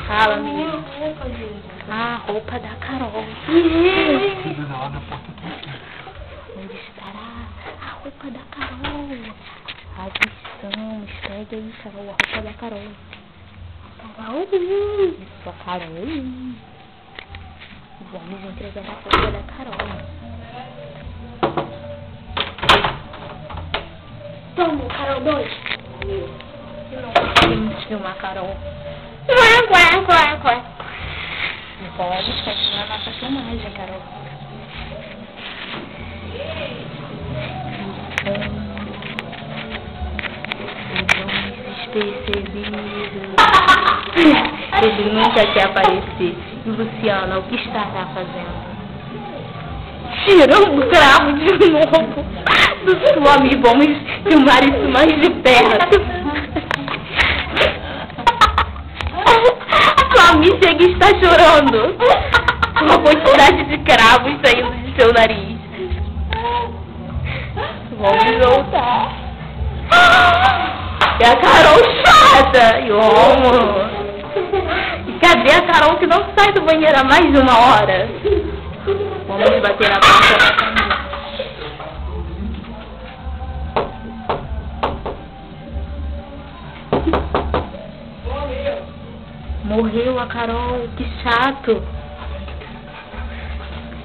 Fala, menina. A roupa da Carol. Onde estará a roupa da Carol? Avistamos. Pega aí, Carol, a roupa da Carol. Carol. Isso, a Carol. Vamos entregar a roupa da Carol. Toma, Carol 2. Vamos filmar a Carol. Vamos continuar a nossa filmagem, Carol. Despercebido. Ele nunca quer aparecer. E Luciana, o que estará fazendo? Tirando o cravo de novo do suame. Vamos filmar isso mais de perto. Suami chega e está chorando. Uma quantidade de cravos saindo de seu nariz. Vamos voltar. E a Carol chata. E cadê a Carol que não sai do banheiro há mais de 1 hora? Vamos bater na porta da família. Morreu a Carol, que chato.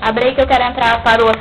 Abre aí que eu quero entrar para o assunto.